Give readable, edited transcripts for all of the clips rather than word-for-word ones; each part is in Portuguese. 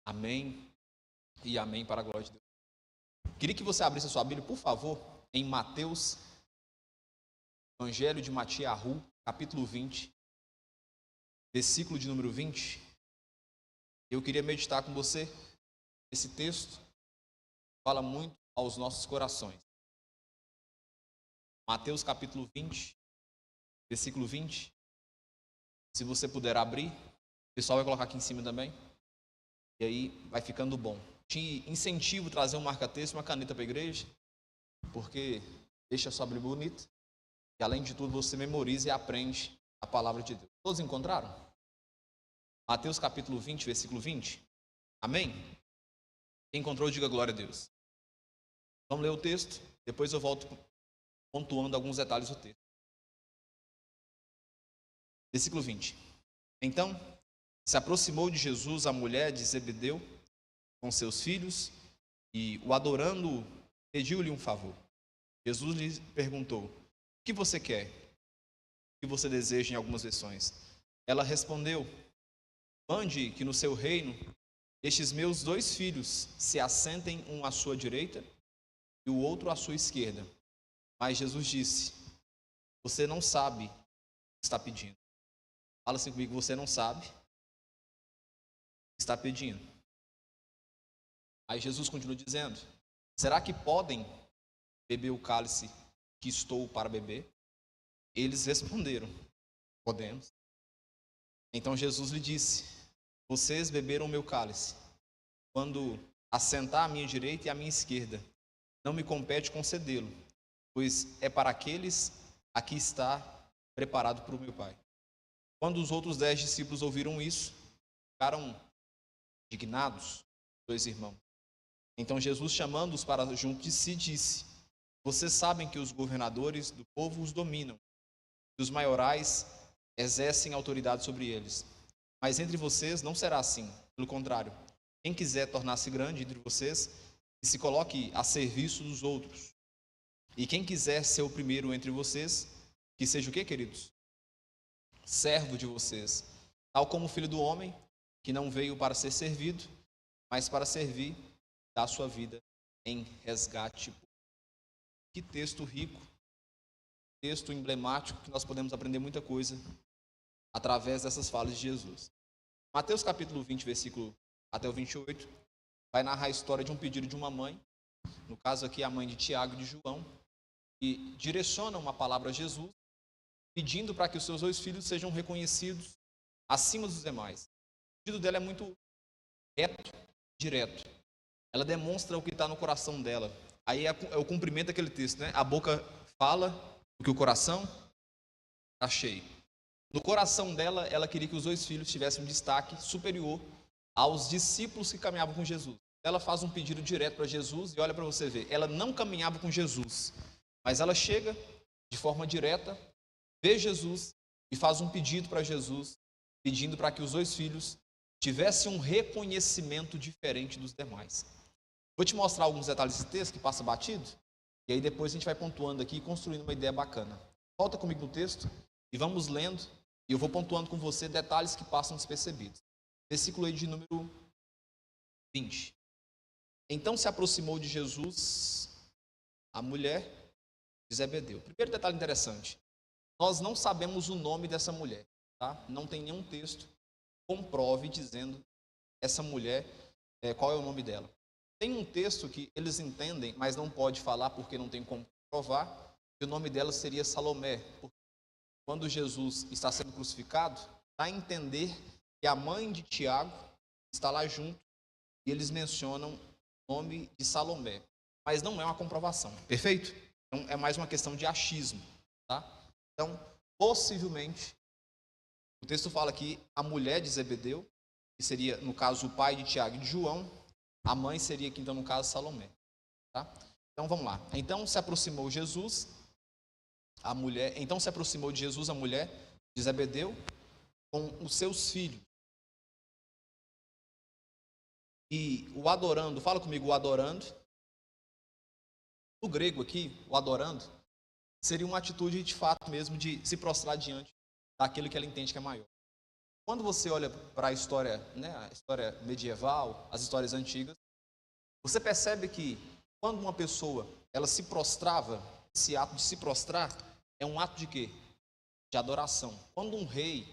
Amém e amém para a glória de Deus. Queria que você abrisse a sua Bíblia, por favor, em Mateus, Evangelho de Matiahu, capítulo 20, versículo de número 20. Eu queria meditar com você esse texto, fala muito aos nossos corações. Mateus capítulo 20, versículo 20. Se você puder abrir, o pessoal vai colocar aqui em cima também. E aí vai ficando bom. Te incentivo a trazer um marca-texto e uma caneta para a igreja, porque deixa a sua Bíblia bonita. E além de tudo, você memoriza e aprende a palavra de Deus. Todos encontraram? Mateus capítulo 20, versículo 20. Amém? Quem encontrou, diga glória a Deus. Vamos ler o texto, depois eu volto pontuando alguns detalhes do texto. Versículo 20. Então, se aproximou de Jesus a mulher de Zebedeu com seus filhos e, o adorando, pediu-lhe um favor. Jesus lhe perguntou: o que você quer? O que você deseja, em algumas versões? Ela respondeu: mande que no seu reino estes meus 2 filhos se assentem, um à sua direita e o outro à sua esquerda. Mas Jesus disse: você não sabe o que está pedindo. Fala assim comigo: você não sabe o que está pedindo. Aí Jesus continua dizendo: será que podem beber o cálice que estou para beber? Eles responderam: podemos. Então Jesus lhe disse: vocês beberam o meu cálice. Quando assentar à minha direita e à minha esquerda, não me compete concedê-lo, pois é para aqueles a que está preparado por meu Pai. Quando os outros 10 discípulos ouviram isso, ficaram indignados, 2 irmãos. Então Jesus, chamando-os para junto de si, disse: vocês sabem que os governadores do povo os dominam, e os maiorais exercem autoridade sobre eles. Mas entre vocês não será assim. Pelo contrário, quem quiser tornar-se grande entre vocês, que se coloque a serviço dos outros. E quem quiser ser o primeiro entre vocês, que seja o quê, queridos? Servo de vocês. Tal como o Filho do Homem, que não veio para ser servido, mas para servir, dar sua vida em resgate. Que texto rico, texto emblemático, que nós podemos aprender muita coisa através dessas falas de Jesus. Mateus capítulo 20, versículo até o 28, vai narrar a história de um pedido de uma mãe, no caso aqui a mãe de Tiago e de João, e direciona uma palavra a Jesus, pedindo para que os seus 2 filhos sejam reconhecidos acima dos demais. O pedido dela é muito reto, direto. Ela demonstra o que está no coração dela. Aí é o cumprimento daquele texto, né? A boca fala o que o coração está cheio. No coração dela, ela queria que os 2 filhos tivessem um destaque superior aos discípulos que caminhavam com Jesus. Ela faz um pedido direto para Jesus e olha para você ver, ela não caminhava com Jesus, mas ela chega de forma direta, vê Jesus e faz um pedido para Jesus, pedindo para que os 2 filhos tivessem um reconhecimento diferente dos demais. Vou te mostrar alguns detalhes desse texto que passa batido, e aí depois a gente vai pontuando aqui e construindo uma ideia bacana. Volta comigo no texto e vamos lendo, e eu vou pontuando com você detalhes que passam despercebidos. Versículo aí de número 20. Então se aproximou de Jesus a mulher de Zebedeu. Primeiro detalhe interessante: nós não sabemos o nome dessa mulher, tá? Não tem nenhum texto que comprove dizendo essa mulher, qual é o nome dela. Tem um texto que eles entendem, mas não pode falar porque não tem como provar, que o nome dela seria Salomé. Porque quando Jesus está sendo crucificado, dá a entender que a mãe de Tiago está lá junto e eles mencionam o nome de Salomé. Mas não é uma comprovação, perfeito? Então é mais uma questão de achismo, tá? Então, possivelmente, o texto fala aqui a mulher de Zebedeu, que seria, no caso, o pai de Tiago e de João. A mãe seria aqui, então, no caso, Salomé. Tá? Então, vamos lá. Então se aproximou de Jesus a mulher de Zebedeu com os seus filhos. E o adorando, fala comigo, o adorando. No grego aqui, o adorando, seria uma atitude de fato mesmo de se prostrar diante daquilo que ela entende que é maior. quando você olha para a história, né, a história medieval, as histórias antigas, você percebe que quando uma pessoa ela se prostrava, esse ato de se prostrar é um ato de quê? De adoração. Quando um rei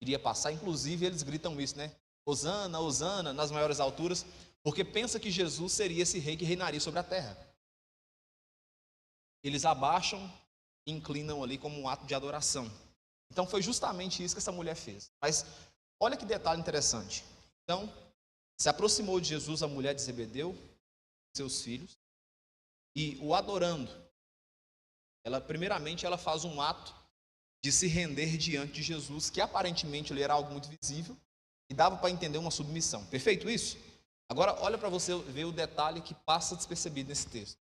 iria passar, inclusive eles gritam isso, né? Hosana, Hosana, nas maiores alturas, porque pensa que Jesus seria esse rei que reinaria sobre a terra. Eles abaixam e inclinam ali como um ato de adoração. Então foi justamente isso que essa mulher fez. Mas olha que detalhe interessante. Então, se aproximou de Jesus a mulher de Zebedeu, seus filhos, e o adorando. Primeiramente, ela faz um ato de se render diante de Jesus, que aparentemente ele era algo muito visível, e dava para entender uma submissão. Perfeito isso? Agora, olha para você ver o detalhe que passa despercebido nesse texto.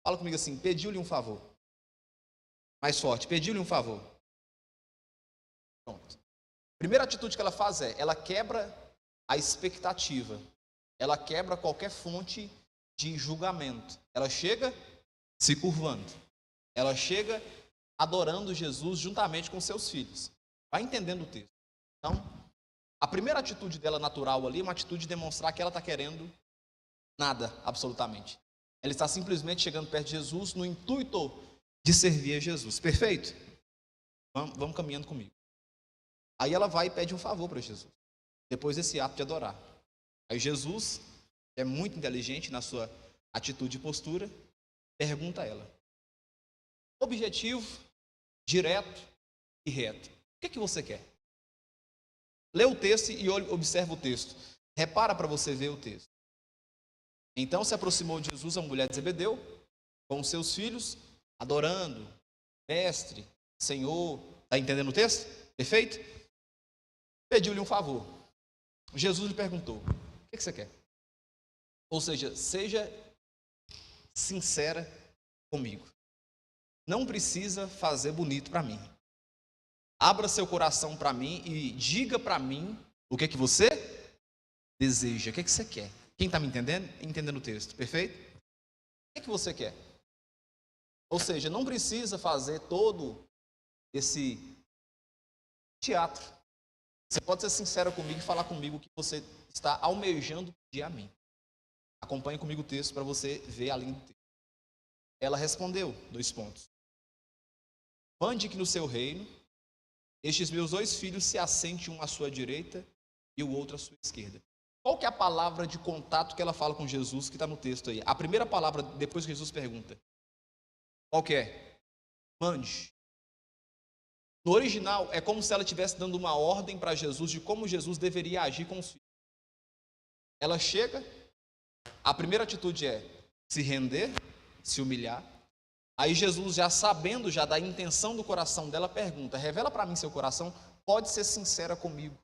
Fala comigo assim, pediu-lhe um favor. Mais forte, pediu-lhe um favor. Pronto. Primeira atitude que ela faz ela quebra a expectativa. Ela quebra qualquer fonte de julgamento. Ela chega se curvando. Ela chega adorando Jesus juntamente com seus filhos. Vai entendendo o texto. Então, a primeira atitude dela natural ali é uma atitude de demonstrar que ela está querendo nada, absolutamente. Ela está simplesmente chegando perto de Jesus no intuito de servir a Jesus. Perfeito? Vamos caminhando comigo. Aí ela vai e pede um favor para Jesus, depois desse ato de adorar. Aí Jesus, que é muito inteligente na sua atitude e postura, pergunta a ela. Objetivo, direto e reto. O que você quer? Lê o texto e observa o texto. Repara para você ver o texto. Então se aproximou de Jesus a mulher de Zebedeu, com seus filhos, adorando, mestre, Senhor. Está entendendo o texto? Perfeito? Pediu-lhe um favor. Jesus lhe perguntou, o que você quer? Ou seja, seja sincera comigo. Não precisa fazer bonito para mim. Abra seu coração para mim e diga para mim o que você deseja, o que você quer. Quem está me entendendo? Entendendo o texto, perfeito? O que você quer? Ou seja, não precisa fazer todo esse teatro. Você pode ser sincero comigo e falar comigo o que você está almejando pedir a mim. Acompanhe comigo o texto para você ver a linha do texto. Ela respondeu, 2 pontos. Mande que no seu reino, estes meus 2 filhos se assentem um à sua direita e o outro à sua esquerda. Qual que é a palavra de contato que ela fala com Jesus, que está no texto aí? A primeira palavra, depois que Jesus pergunta. Qual que é? Mande. No original, é como se ela estivesse dando uma ordem para Jesus de como Jesus deveria agir com os filhos. Ela chega, a primeira atitude é se render, se humilhar. Aí Jesus, já sabendo já da intenção do coração dela, pergunta, revela para mim seu coração, pode ser sincera comigo.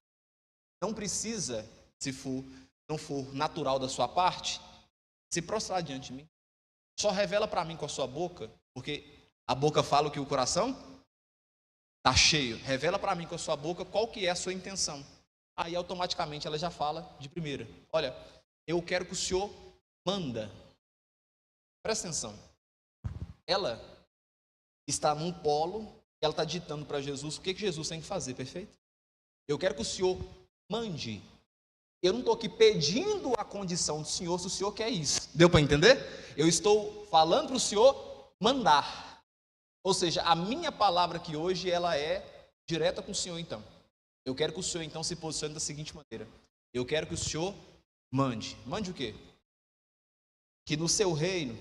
Não precisa, se não for natural da sua parte, se prostrar diante de mim. Só revela para mim com a sua boca, porque a boca fala o que o coração está cheio. Revela para mim com a sua boca qual que é a sua intenção. Aí automaticamente ela já fala de primeira. Olha, eu quero que o Senhor manda. Presta atenção. Ela está num polo, ela está ditando para Jesus o que Jesus tem que fazer, perfeito? Eu quero que o Senhor mande. Eu não estou aqui pedindo a condição do Senhor, se o Senhor quer isso. Deu para entender? Eu estou falando para o Senhor mandar. Ou seja, a minha palavra aqui hoje, ela é direta com o Senhor, então. Eu quero que o Senhor, então, se posicione da seguinte maneira. Eu quero que o Senhor mande. Mande o quê? Que no seu reino,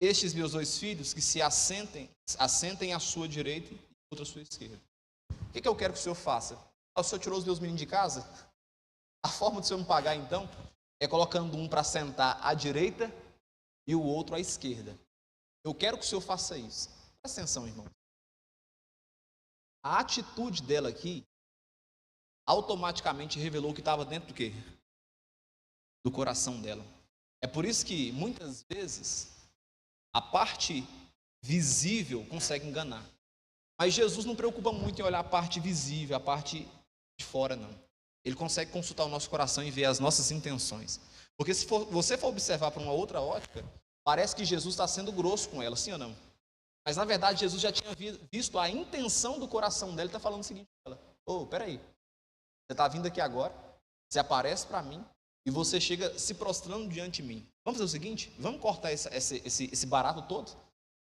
estes meus 2 filhos, que se assentem à sua direita e outra à sua esquerda. O que eu quero que o Senhor faça? O Senhor tirou os meus meninos de casa? A forma do Senhor me pagar, então, é colocando um para sentar à direita e o outro à esquerda. Eu quero que o Senhor faça isso. Presta atenção, irmão. A atitude dela aqui automaticamente revelou o que estava dentro do quê? Do coração dela. É por isso que, muitas vezes, a parte visível consegue enganar. Mas Jesus não preocupa muito em olhar a parte visível, a parte de fora, não. Ele consegue consultar o nosso coração e ver as nossas intenções. Porque se você for observar para uma outra ótica, parece que Jesus está sendo grosso com ela, sim ou não? Mas na verdade Jesus já tinha visto a intenção do coração dela e está falando o seguinte para ela. Peraí, Você está vindo aqui agora, você aparece para mim e você chega se prostrando diante de mim. Vamos fazer o seguinte? Vamos cortar esse barato todo?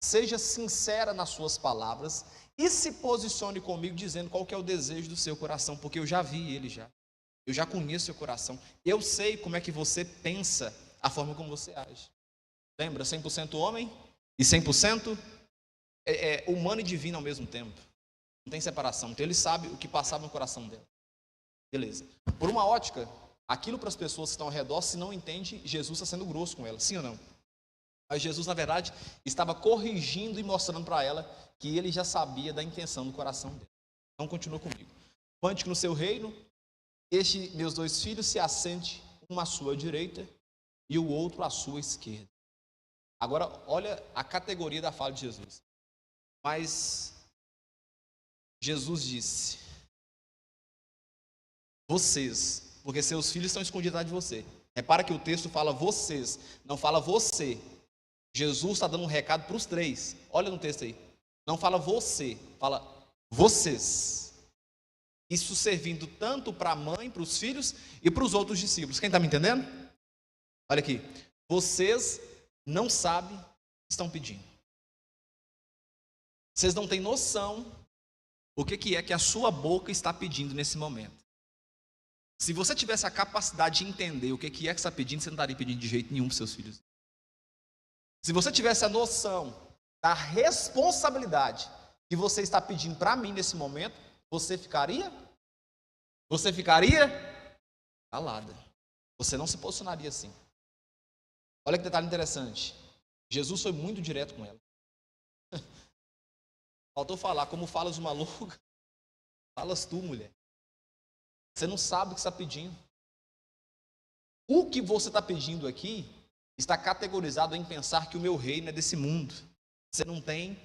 Seja sincera nas suas palavras e se posicione comigo dizendo qual que é o desejo do seu coração, porque eu já vi ele já. Eu já conheço seu coração. Eu sei como é que você pensa, a forma como você age. Lembra? 100% homem e 100% humano e divino ao mesmo tempo. Não tem separação. Então ele sabe o que passava no coração dela. Beleza. Por uma ótica, aquilo para as pessoas que estão ao redor, se não entende, Jesus está sendo grosso com ela. Sim ou não? Mas Jesus, na verdade, estava corrigindo e mostrando para ela que ele já sabia da intenção do coração dela. Então continua comigo. Quanto que no seu reino, meus 2 filhos se assente, um à sua direita e o outro à sua esquerda. Agora, olha a categoria da fala de Jesus. Mas Jesus disse: vocês, porque seus filhos estão escondidos atrás de você. Repara que o texto fala vocês, não fala você. Jesus está dando um recado para os 3. Olha no texto aí. Não fala você, fala vocês. Isso servindo tanto para a mãe, para os filhos e para os outros discípulos. Quem está me entendendo? Olha aqui. Vocês não sabem o que estão pedindo. Vocês não têm noção o que é que a sua boca está pedindo nesse momento. Se você tivesse a capacidade de entender o que é que está pedindo, você não estaria pedindo de jeito nenhum para os seus filhos. Se você tivesse a noção da responsabilidade que você está pedindo para mim nesse momento, você ficaria calada. Você não se posicionaria assim. Olha que detalhe interessante. Jesus foi muito direto com ela. Faltou falar, como falas uma louca, falas tu, mulher. Você não sabe o que está pedindo. O que você está pedindo aqui está categorizado em pensar que o meu reino é desse mundo. Você não tem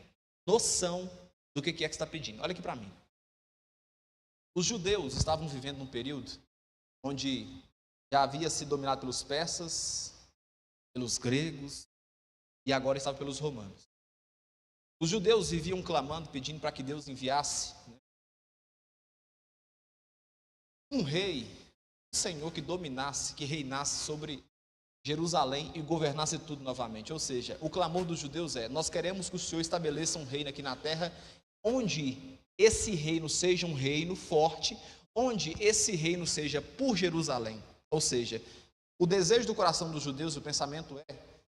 noção do que é que está pedindo. Olha aqui para mim. Os judeus estavam vivendo num período onde já havia sido dominado pelos persas, pelos gregos e agora estava pelos romanos. Os judeus viviam clamando, pedindo para que Deus enviasse um rei, um senhor que dominasse, que reinasse sobre Jerusalém e governasse tudo novamente. Ou seja, o clamor dos judeus é: nós queremos que o Senhor estabeleça um reino aqui na terra, onde esse reino seja um reino forte, onde esse reino seja por Jerusalém. Ou seja, o desejo do coração dos judeus, o pensamento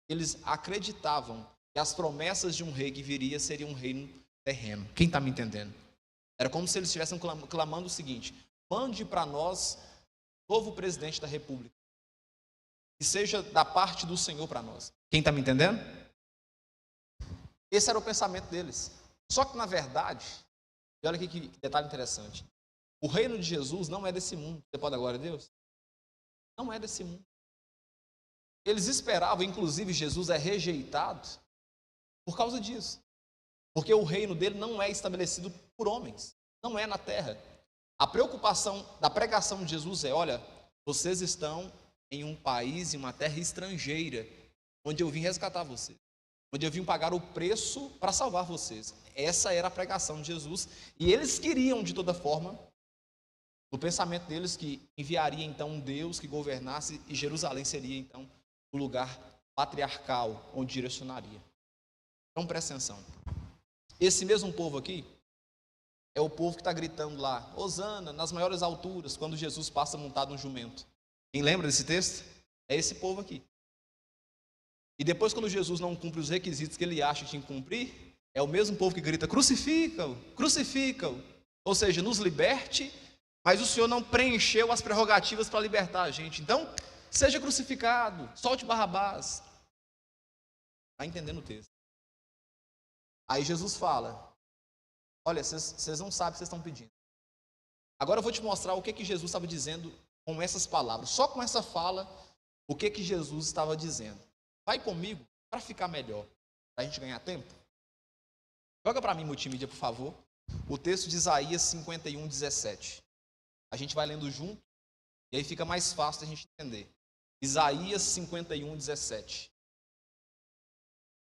eles acreditavam que as promessas de um rei que viria seria um reino terreno. Quem está me entendendo? Era como se eles estivessem clamando o seguinte: mande para nós novo presidente da república, que seja da parte do Senhor para nós. Quem está me entendendo? Esse era o pensamento deles. Só que na verdade, e olha aqui que detalhe interessante, o reino de Jesus não é desse mundo. Você pode dar glória a Deus? Não é desse mundo. Eles esperavam, inclusive Jesus é rejeitado por causa disso. Porque o reino dele não é estabelecido por homens, não é na terra. A preocupação da pregação de Jesus é: olha, vocês estão em um país, em uma terra estrangeira, onde eu vim resgatar vocês, onde eu vim pagar o preço para salvar vocês. Essa era a pregação de Jesus, e eles queriam de toda forma, no pensamento deles, que enviaria então um Deus que governasse, e Jerusalém seria então o lugar patriarcal onde direcionaria. Então presta atenção, esse mesmo povo aqui é o povo que está gritando lá, Hosana, nas maiores alturas, quando Jesus passa montado num jumento. Quem lembra desse texto? É esse povo aqui. E depois, quando Jesus não cumpre os requisitos que ele acha que tinha que cumprir, é o mesmo povo que grita: crucifica-o, crucifica-o. Ou seja, nos liberte, mas o Senhor não preencheu as prerrogativas para libertar a gente. Então, seja crucificado, solte Barrabás. Está entendendo o texto? Aí Jesus fala: olha, vocês não sabem o que vocês estão pedindo. Agora eu vou te mostrar o que Jesus estava dizendo com essas palavras. Só com essa fala, o que Jesus estava dizendo. Vai comigo para ficar melhor, para a gente ganhar tempo. Joga para mim, multimídia, por favor, o texto de Isaías 51, 17. A gente vai lendo junto, e aí fica mais fácil a gente entender. Isaías 51, 17.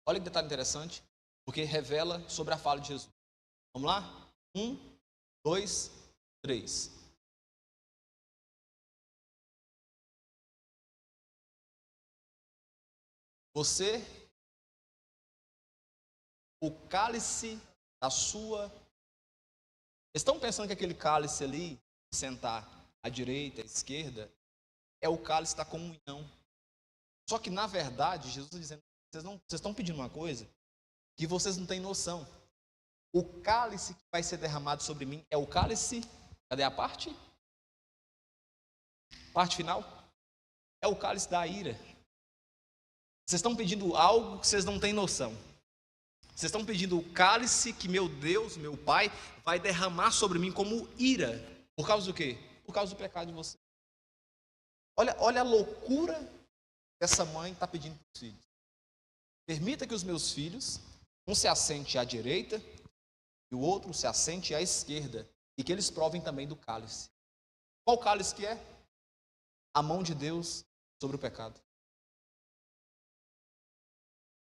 Olha que detalhe interessante, porque revela sobre a fala de Jesus. Vamos lá? 1, 2, 3. você, o cálice da sua... Estão pensando que aquele cálice ali, sentar à direita, à esquerda, é o cálice da comunhão. Só que, na verdade, Jesus está dizendo, vocês estão pedindo uma coisa que vocês não têm noção. O cálice que vai ser derramado sobre mim é o cálice, cadê a parte? Parte final? É o cálice da ira. Vocês estão pedindo algo que vocês não têm noção. Vocês estão pedindo o cálice que meu Deus, meu Pai, vai derramar sobre mim como ira. Por causa do quê? Por causa do pecado de vocês. Olha a loucura que essa mãe está pedindo para os filhos. Permita que os meus filhos, um se assente à direita e o outro se assente à esquerda, e que eles provem também do cálice. Qual cálice que é? A mão de Deus sobre o pecado.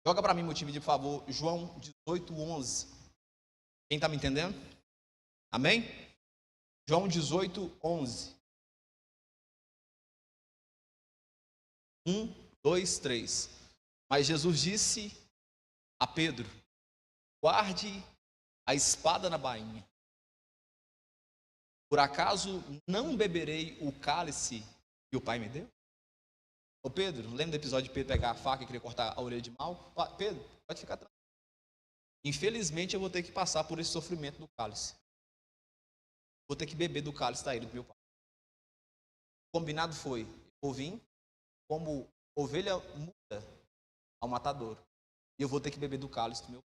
Joga para mim, meu time, por favor, João 18:11. Quem está me entendendo? Amém? João 18:11. 1, 2, 3. Mas Jesus disse a Pedro: guarde a espada na bainha. Por acaso não beberei o cálice que o Pai me deu? Ô Pedro, lembra do episódio de Pedro pegar a faca e querer cortar a orelha de mal? Pedro, pode ficar tranquilo. Infelizmente eu vou ter que passar por esse sofrimento do cálice. Vou ter que beber do cálice da ira do meu pai. O combinado foi, eu vim como ovelha muda ao matadouro. E eu vou ter que beber do cálice do meu pai.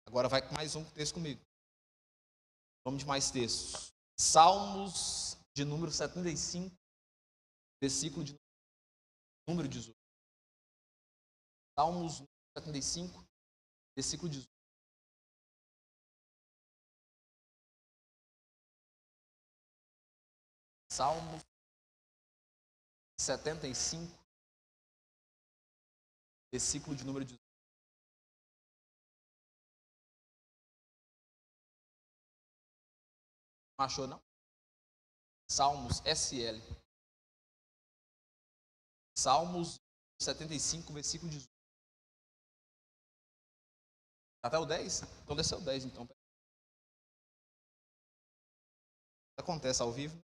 Agora vai com mais um texto comigo. Vamos de mais textos. Salmos de número 75, versículo de número 18. Salmos 75, versículo 18. Salmos 75, versículo de número 18. Não achou, não? Salmos SL. Salmos 75, versículo 18. Até o 10? Então desceu o 10, então. Acontece ao vivo.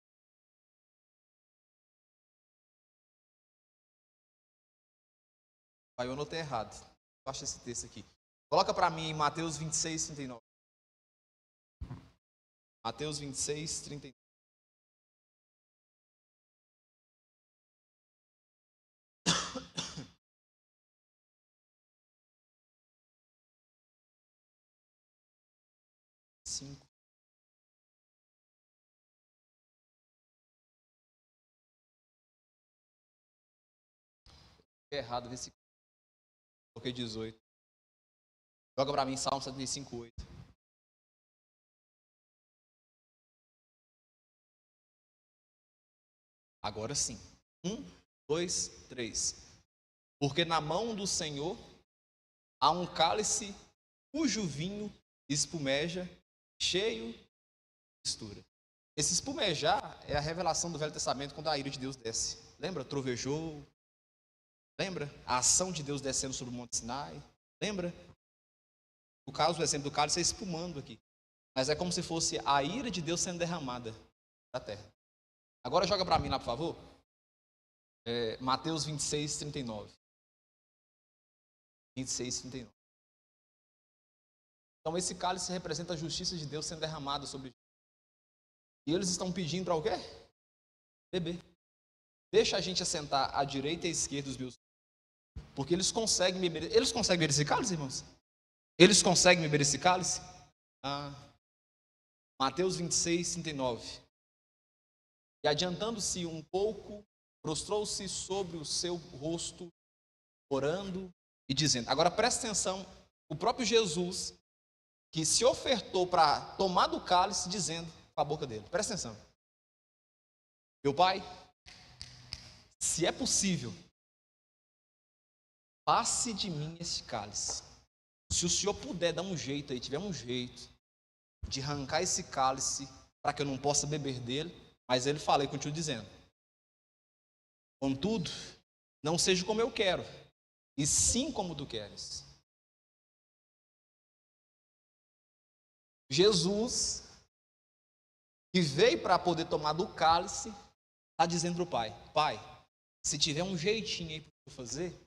Aí eu anotei errado. Eu acho esse texto aqui. Coloca para mim em Mateus 26, 39. Mateus 26, 39. Errado, versículo. Coloquei 18. Joga para mim Salmo 75, 8. Agora sim. 1, 2, 3. Porque na mão do Senhor há um cálice cujo vinho espumeja, cheio de mistura. Esse espumejar é a revelação do Velho Testamento quando a ira de Deus desce. Lembra? Trovejou. Lembra? A ação de Deus descendo sobre o Monte Sinai. Lembra? No caso, o exemplo do cálice é espumando aqui. Mas é como se fosse a ira de Deus sendo derramada da terra. Agora joga para mim lá, por favor. Mateus 26, 39. 26, 39. Então esse cálice representa a justiça de Deus sendo derramada sobre eles. E eles estão pedindo para o quê? Beber. Deixa a gente assentar à direita e à esquerda dos meus filhos. Porque eles conseguem beber. Eles conseguem beber esse cálice, irmãos? Eles conseguem beber esse cálice? Mateus 26, 39. E adiantando-se um pouco, prostrou-se sobre o seu rosto, orando e dizendo. Agora presta atenção, o próprio Jesus, que se ofertou para tomar do cálice, dizendo com a boca dele. Presta atenção. Meu Pai, se é possível, passe de mim esse cálice. Se o Senhor puder dar um jeito aí, tiver um jeito de arrancar esse cálice para que eu não possa beber dele, mas ele fala e continua dizendo. Contudo, não seja como eu quero, e sim como tu queres. Jesus, que veio para poder tomar do cálice, está dizendo para o Pai: Pai, se tiver um jeitinho aí para eu fazer,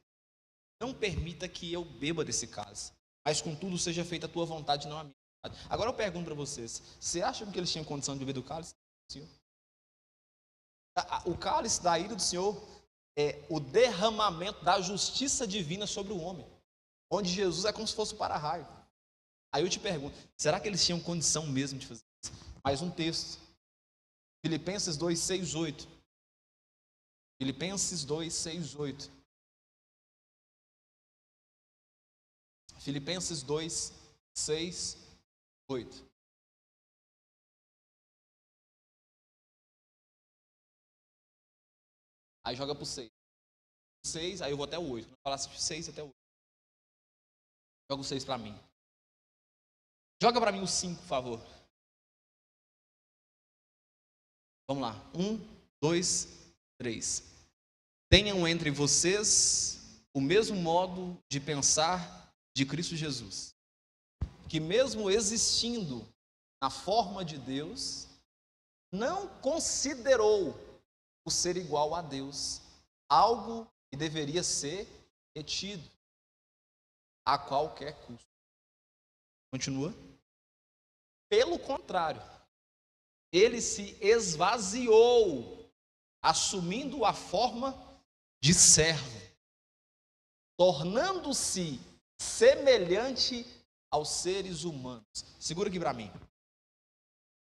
não permita que eu beba desse cálice, mas contudo seja feita a tua vontade, não a minha vontade. Agora eu pergunto para vocês: você acham que eles tinham condição de beber do cálice, Senhor? O cálice da ira do Senhor é o derramamento da justiça divina sobre o homem, onde Jesus é como se fosse o para-raio. Aí eu te pergunto: será que eles tinham condição mesmo de fazer isso? Mais um texto, Filipenses 2, 6, 8. Filipenses 2, 6, 8. Filipenses 2, 6, 8. Aí joga para o 6. 6, aí eu vou até o 8. Vou falar 6 até o 8. Joga o 6 para mim. Joga para mim o 5, por favor. Vamos lá. 1, 2, 3. Tenham entre vocês o mesmo modo de pensar de Cristo Jesus, que mesmo existindo na forma de Deus, não considerou o ser igual a Deus algo que deveria ser retido a qualquer custo. Continua. Pelo contrário, ele se esvaziou, assumindo a forma de servo, tornando-se semelhante aos seres humanos. Segura aqui para mim.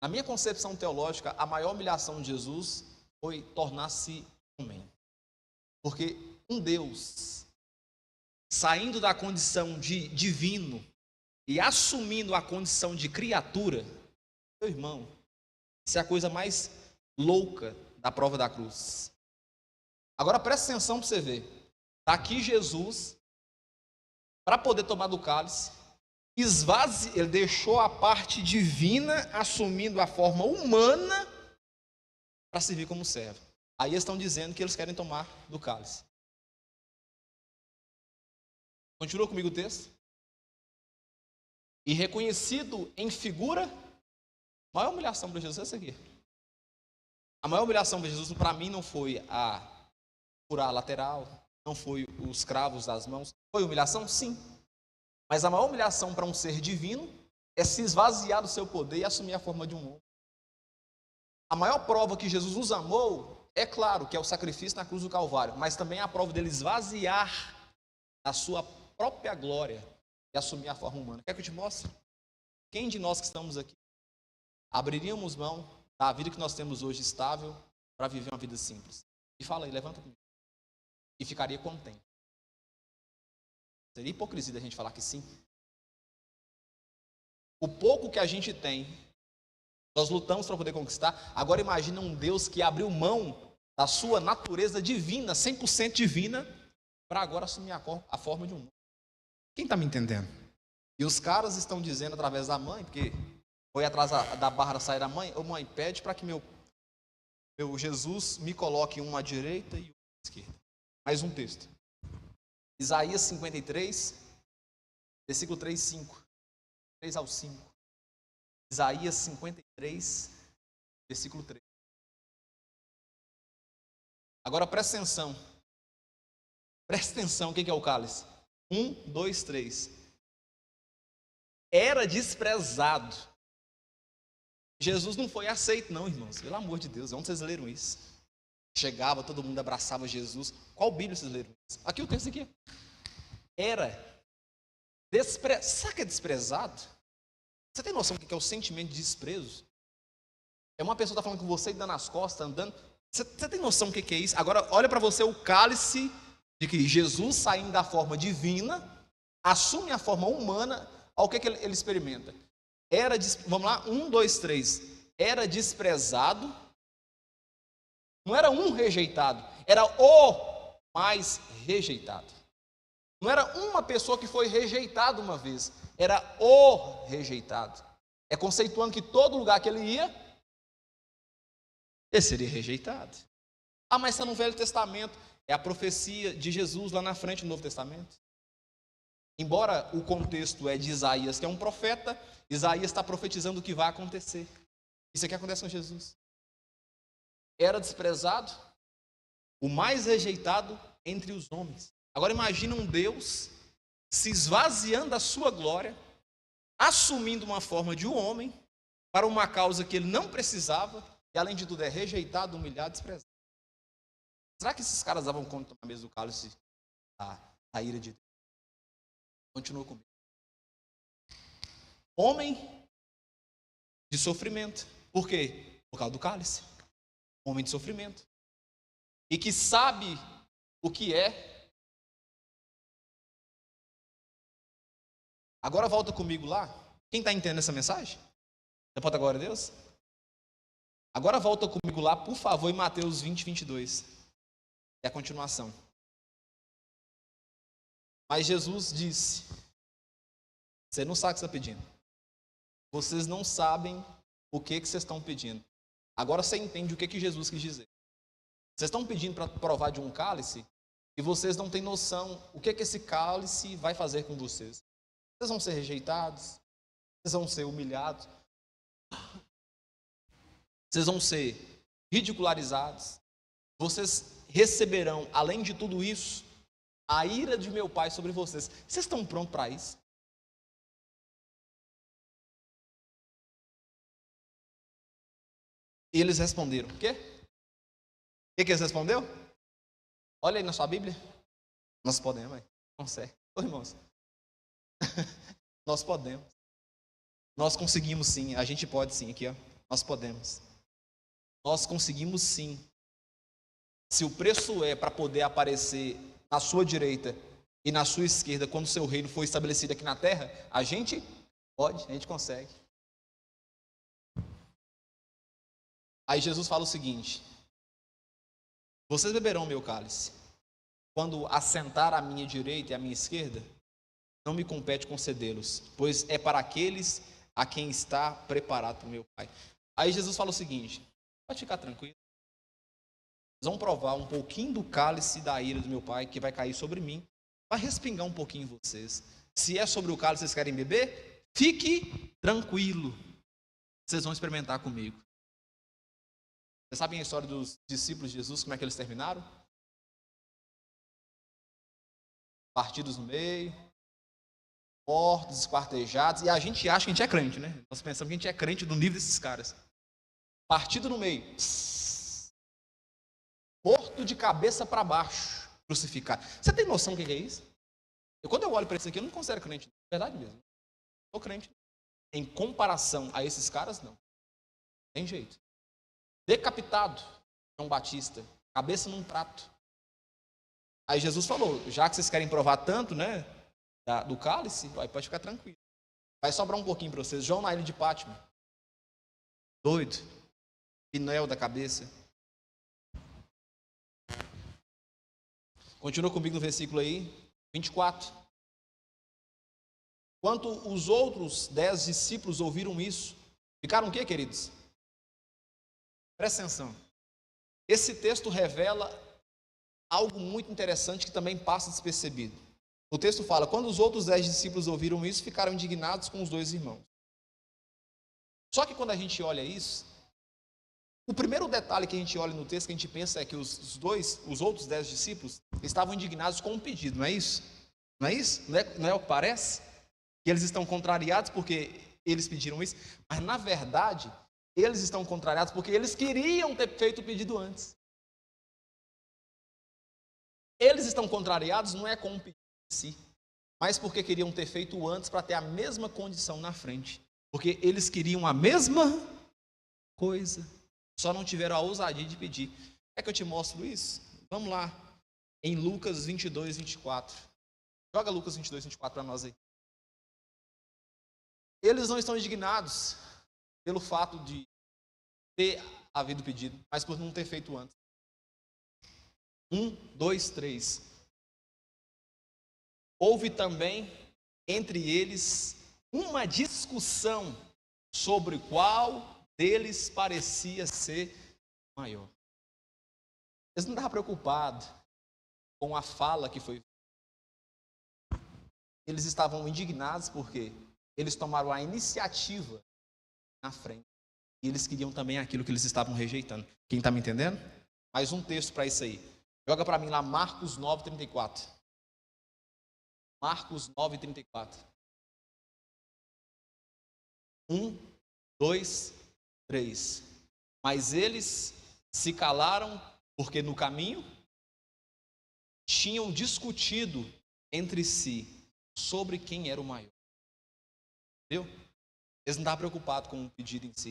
Na minha concepção teológica, a maior humilhação de Jesus foi tornar-se homem. Porque um Deus, saindo da condição de divino e assumindo a condição de criatura, meu irmão, isso é a coisa mais louca da prova da cruz. Agora presta atenção para você ver. Está aqui Jesus, para poder tomar do cálice, ele deixou a parte divina, assumindo a forma humana, para servir como servo. Aí eles estão dizendo que eles querem tomar do cálice. Continua comigo o texto. E reconhecido em figura, a maior humilhação para Jesus é essa aqui. A maior humilhação para Jesus, para mim, não foi a furar a lateral, não foi os cravos das mãos. Foi humilhação? Sim. Mas a maior humilhação para um ser divino é se esvaziar do seu poder e assumir a forma de um homem. A maior prova que Jesus nos amou, é claro, que é o sacrifício na cruz do Calvário, mas também é a prova dele esvaziar a sua própria glória e assumir a forma humana. Quer que eu te mostre? Quem de nós que estamos aqui abriríamos mão da vida que nós temos hoje estável para viver uma vida simples? E fala aí, levanta comigo. E ficaria contente. Seria hipocrisia da gente falar que sim. O pouco que a gente tem, nós lutamos para poder conquistar. Agora imagina um Deus que abriu mão da sua natureza divina, 100% divina, para agora assumir a forma de um homem. Quem está me entendendo? E os caras estão dizendo através da mãe, porque foi atrás da barra sair da mãe: ô mãe, pede para que meu Jesus me coloque um à direita e um à esquerda. Mais um texto. Isaías 53, versículo 3, 5. 3 ao 5. Isaías 53, versículo 3. Agora presta atenção. Presta atenção, o que é o cálice? 1, 2, 3. Era desprezado. Jesus não foi aceito, não, irmãos. Pelo amor de Deus, onde vocês leram isso? Chegava, todo mundo abraçava Jesus. Qual Bíblia vocês leram isso? Aqui o texto aqui. Era desprezado. Sabe o que é desprezado? Você tem noção do que é o sentimento de desprezo? É uma pessoa que está falando com você e dando as costas, andando. Você tem noção do que é isso? Agora, olha para você o cálice de que Jesus, saindo da forma divina, assume a forma humana. Olha o que ele experimenta. Vamos lá, 1, 2, 3. Era desprezado. Não era um rejeitado, era o mais rejeitado. Não era uma pessoa que foi rejeitada uma vez, era o rejeitado. É conceituando que todo lugar que ele ia, ele seria rejeitado. Ah, mas está no Velho Testamento. é a profecia de Jesus lá na frente do Novo Testamento. Embora o contexto é de Isaías, que é um profeta, Isaías está profetizando o que vai acontecer. Isso aqui acontece com Jesus. Era desprezado, o mais rejeitado entre os homens. Agora imagina um Deus se esvaziando da sua glória, assumindo uma forma de um homem, para uma causa que ele não precisava, e além de tudo é rejeitado, humilhado, desprezado. Será que esses caras davam conta na mesa do cálice da ira de Deus? Continua comigo. Homem de sofrimento. Por quê? Por causa do cálice. Homem de sofrimento. E que sabe o que é. Agora volta comigo lá. Quem está entendendo essa mensagem? Já pode agora a Deus? Agora volta comigo lá, por favor, em Mateus 20, 22. É a continuação. Mas Jesus disse: você não sabe o que você está pedindo. Vocês não sabem o que vocês estão pedindo. Agora você entende o que Jesus quis dizer. Vocês estão pedindo para provar de um cálice e vocês não têm noção o que esse cálice vai fazer com vocês. Vocês vão ser rejeitados, vocês vão ser humilhados, vocês vão ser ridicularizados, vocês receberão, além de tudo isso, a ira de meu Pai sobre vocês. Vocês estão prontos para isso? E eles responderam: o quê? O que eles responderam? Olha aí na sua Bíblia. Nós podemos, hein? Consegue. Ô, irmãos. Nós podemos. Nós conseguimos sim. A gente pode sim. Aqui, ó. Nós podemos. Nós conseguimos sim. Se o preço é para poder aparecer na sua direita e na sua esquerda quando o seu reino for estabelecido aqui na terra, a gente pode, a gente consegue. Aí Jesus fala o seguinte: vocês beberão meu cálice. Quando assentar à minha direita e à minha esquerda, não me compete concedê-los, pois é para aqueles a quem está preparado o meu Pai. Aí Jesus fala o seguinte: pode ficar tranquilo. Vocês vão provar um pouquinho do cálice da ira do meu Pai, que vai cair sobre mim, vai respingar um pouquinho em vocês. Se é sobre o cálice que vocês querem beber, fique tranquilo. Vocês vão experimentar comigo. Vocês sabem a história dos discípulos de Jesus, como é que eles terminaram? Partidos no meio, mortos, esquartejados, e a gente acha que a gente é crente, né? Nós pensamos que a gente é crente do nível desses caras. Partido no meio, morto de cabeça para baixo, crucificado. Você tem noção do que é isso? Quando eu olho para isso aqui, eu não considero crente, é verdade mesmo. Sou crente. Em comparação a esses caras, não. Tem jeito. Decapitado, João Batista, cabeça num prato. Aí Jesus falou: já que vocês querem provar tanto, né, do cálice, pode ficar tranquilo. Vai sobrar um pouquinho para vocês. João na ilha de Pátimo, doido, pinel da cabeça. Continua comigo no versículo aí, 24. Quando os outros 10 discípulos ouviram isso, ficaram o quê, queridos? Presta atenção. Esse texto revela algo muito interessante que também passa despercebido. O texto fala: quando os outros 10 discípulos ouviram isso, ficaram indignados com os 2 irmãos. Só que quando a gente olha isso, o primeiro detalhe que a gente olha no texto, que a gente pensa é que os outros 10 discípulos estavam indignados com o pedido, não é isso? Não é isso? Não é o que parece? Que eles estão contrariados porque eles pediram isso, mas na verdade, eles estão contrariados porque eles queriam ter feito o pedido antes. Eles estão contrariados não é com o pedido em si, mas porque queriam ter feito antes para ter a mesma condição na frente. Porque eles queriam a mesma coisa, só não tiveram a ousadia de pedir. Quer que eu te mostro isso? Vamos lá, em Lucas 22, 24. Joga Lucas 22, 24 para nós aí. Eles não estão indignados pelo fato de ter havido pedido, mas por não ter feito antes. 1, 2, 3. Houve também entre eles uma discussão sobre qual deles parecia ser maior. Eles não estavam preocupados com a fala que foi. Eles estavam indignados porque eles tomaram a iniciativa na frente. E eles queriam também aquilo que eles estavam rejeitando. Quem está me entendendo? Mais um texto para isso aí. Joga para mim lá Marcos 9:34. Marcos 9:34. 1, 2, 3. Mas eles se calaram porque no caminho tinham discutido entre si sobre quem era o maior. Entendeu? Eles não estavam preocupados com o pedido em si.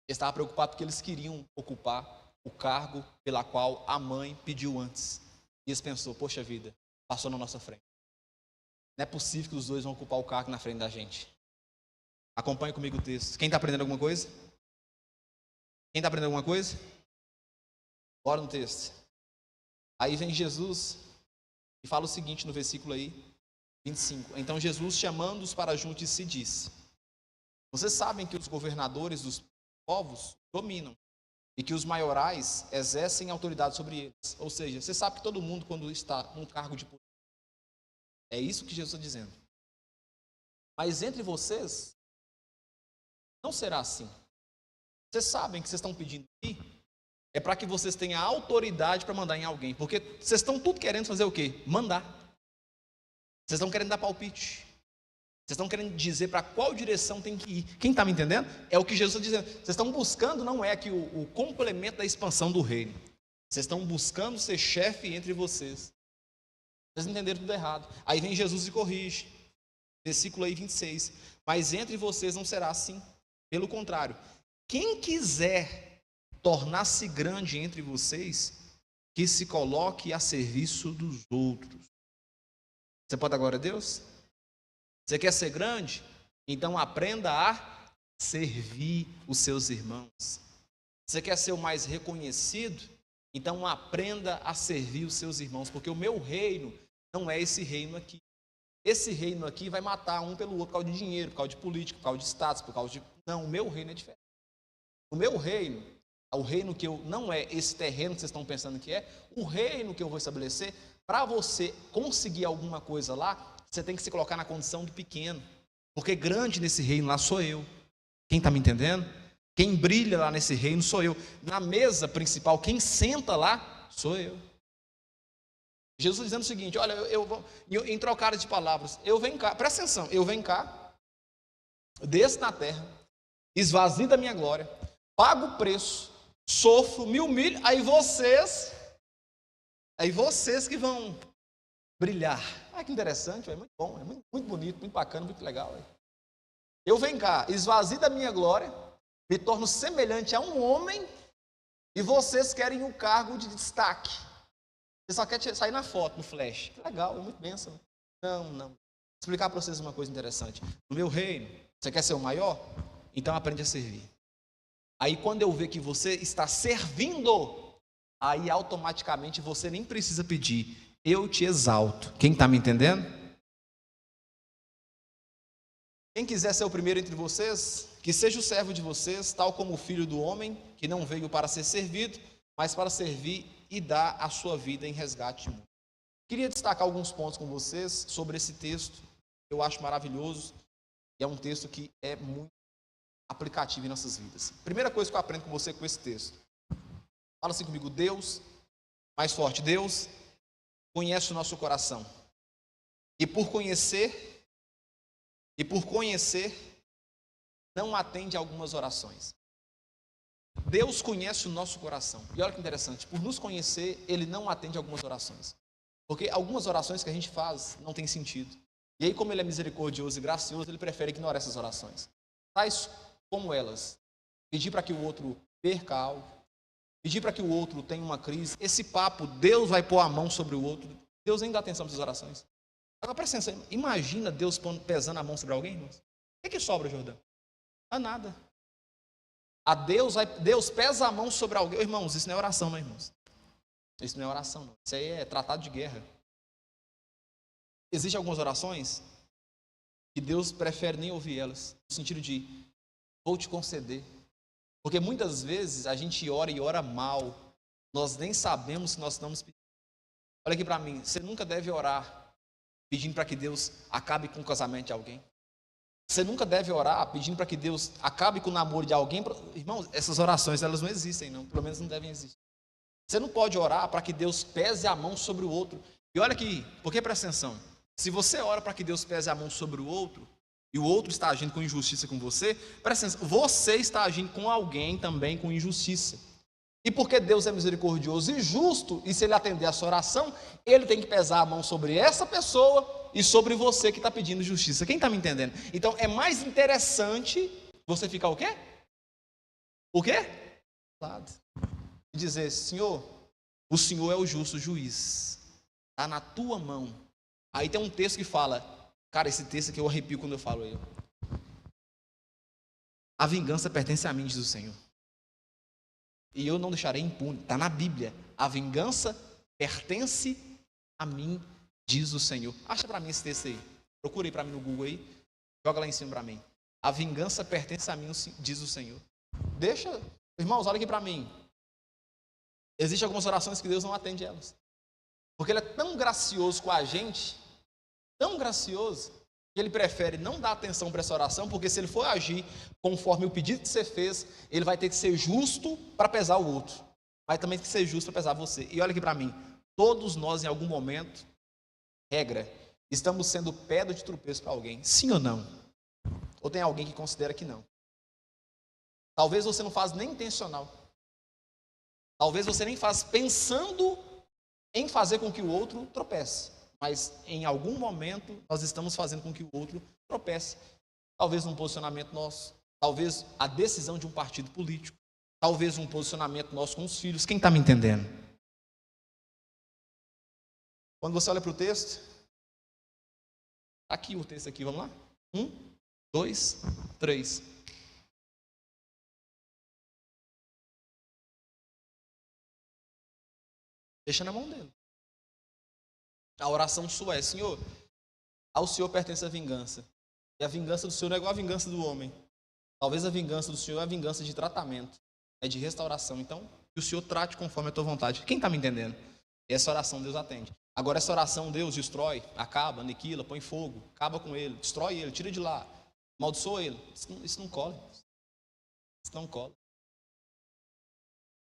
Eles estavam preocupados porque eles queriam ocupar o cargo pela qual a mãe pediu antes. E eles pensaram, poxa vida, passou na nossa frente. Não é possível que os dois vão ocupar o cargo na frente da gente. Acompanhe comigo o texto. Quem está aprendendo alguma coisa? Quem está aprendendo alguma coisa? Bora no texto. Aí vem Jesus e fala o seguinte no versículo aí, 25. Então Jesus, chamando-os para junto de si, disse: vocês sabem que os governadores dos povos dominam e que os maiorais exercem autoridade sobre eles. Ou seja, você sabe que todo mundo, quando está num cargo de poder, é isso que Jesus está dizendo. Mas entre vocês, não será assim. Vocês sabem que vocês estão pedindo aqui, é para que vocês tenham autoridade para mandar em alguém. Porque vocês estão tudo querendo fazer o quê? Mandar. Vocês estão querendo dar palpite. Vocês estão querendo dizer para qual direção tem que ir. Quem está me entendendo? É o que Jesus está dizendo. Vocês estão buscando, não é que o complemento da expansão do reino. Vocês estão buscando ser chefe entre vocês. Vocês entenderam tudo errado. Aí vem Jesus e corrige. Versículo aí 26. Mas entre vocês não será assim. Pelo contrário, quem quiser tornar-se grande entre vocês, que se coloque a serviço dos outros. Você pode dar glória a Deus? Você quer ser grande? Então aprenda a servir os seus irmãos. Você quer ser o mais reconhecido? Então aprenda a servir os seus irmãos, porque o meu reino não é esse reino aqui. Esse reino aqui vai matar um pelo outro por causa de dinheiro, por causa de política, por causa de status, por causa de... Não, o meu reino é diferente. O meu reino, o reino que eu não é esse terreno que vocês estão pensando que é, o reino que eu vou estabelecer, para você conseguir alguma coisa lá, você tem que se colocar na condição do pequeno, porque grande nesse reino lá sou eu. Quem está me entendendo? Quem brilha lá nesse reino sou eu. Na mesa principal, quem senta lá sou eu. Jesus está dizendo o seguinte, olha, em trocar de palavras, eu venho cá, presta atenção, eu venho cá, desço na terra, esvazio da minha glória, pago o preço, sofro, me humilho, aí vocês que vão brilhar. Ah, que interessante, é muito bom, é muito bonito, muito bacana, muito legal. Eu venho cá, esvazio da minha glória, me torno semelhante a um homem, e vocês querem um cargo de destaque. Você só quer sair na foto, no flash. Que legal, é muito bênção. Não. Vou explicar para vocês uma coisa interessante. No meu reino, você quer ser o maior? Então aprende a servir. Aí quando eu ver que você está servindo, aí automaticamente você nem precisa pedir. Eu te exalto. Quem está me entendendo? Quem quiser ser o primeiro entre vocês, que seja o servo de vocês, tal como o filho do homem, que não veio para ser servido, mas para servir e dar a sua vida em resgate de mundo. Queria destacar alguns pontos com vocês sobre esse texto, que eu acho maravilhoso, e é um texto que é muito aplicativo em nossas vidas. Primeira coisa que eu aprendo com você com esse texto. Fala assim comigo, Deus, mais forte, Deus conhece o nosso coração. E por conhecer, não atende a algumas orações. Deus conhece o nosso coração. E olha que interessante, por nos conhecer, Ele não atende a algumas orações. Porque algumas orações que a gente faz não tem sentido. E aí, como Ele é misericordioso e gracioso, Ele prefere ignorar essas orações. Tais como elas. Pedir para que o outro perca algo. Pedir para que o outro tenha uma crise. Esse papo, Deus vai pôr a mão sobre o outro. Deus nem dá atenção para essas orações. Agora, presta atenção. Imagina Deus pesando a mão sobre alguém, irmãos. O que sobra, Jordão? Não nada. Deus pesa a mão sobre alguém. Irmãos, isso não é oração, não, irmãos. Isso não é oração, não. Isso aí é tratado de guerra. Existem algumas orações que Deus prefere nem ouvir elas, no sentido de, vou te conceder. Porque muitas vezes a gente ora e ora mal. Nós nem sabemos se nós estamos pedindo. Olha aqui para mim, você nunca deve orar pedindo para que Deus acabe com o casamento de alguém. Você nunca deve orar pedindo para que Deus acabe com o namoro de alguém. Irmãos, essas orações, elas não existem, não. Pelo menos não devem existir. Você não pode orar para que Deus pese a mão sobre o outro. E olha aqui, porque presta atenção. Se você ora para que Deus pese a mão sobre o outro, e o outro está agindo com injustiça com você, presta atenção, você está agindo com alguém também com injustiça. E porque Deus é misericordioso e justo, e se Ele atender a sua oração, Ele tem que pesar a mão sobre essa pessoa e sobre você que está pedindo justiça. Quem está me entendendo? Então é mais interessante você ficar o quê? O quê? E dizer, Senhor, o Senhor é o justo juiz, está na tua mão. Aí tem um texto que fala, cara, esse texto aqui eu arrepio quando eu falo ele. A vingança pertence a mim, diz o Senhor, e eu não deixarei impune. Está na Bíblia. A vingança pertence a mim, diz o Senhor. Acha para mim esse texto aí. Procure aí para mim no Google aí. Joga lá em cima para mim. A vingança pertence a mim, diz o Senhor. Deixa, irmãos, olha aqui para mim. Existem algumas orações que Deus não atende elas. Porque Ele é tão gracioso com a gente, tão gracioso, que Ele prefere não dar atenção para essa oração, porque se Ele for agir conforme o pedido que você fez, Ele vai ter que ser justo para pesar o outro, mas também tem que ser justo para pesar você. E olha aqui para mim, todos nós em algum momento, regra, estamos sendo pedra de tropeço para alguém, sim ou não? Ou tem alguém que considera que não? Talvez você não faz nem intencional, talvez você nem faz pensando em fazer com que o outro tropece, mas em algum momento nós estamos fazendo com que o outro tropece. Talvez um posicionamento nosso, talvez a decisão de um partido político, talvez um posicionamento nosso com os filhos. Quem está me entendendo? Quando você olha para o texto, aqui o texto aqui, vamos lá? 1, 2, 3. Deixa na mão dele. A oração sua é, Senhor, ao Senhor pertence a vingança. E a vingança do Senhor não é igual a vingança do homem. Talvez a vingança do Senhor é a vingança de tratamento, é de restauração. Então, que o Senhor trate conforme a tua vontade. Quem está me entendendo? Essa oração Deus atende. Agora, essa oração Deus destrói, acaba, aniquila, põe fogo, acaba com ele, destrói ele, tira de lá, amaldiçoa ele. Isso não cola. Isso não cola.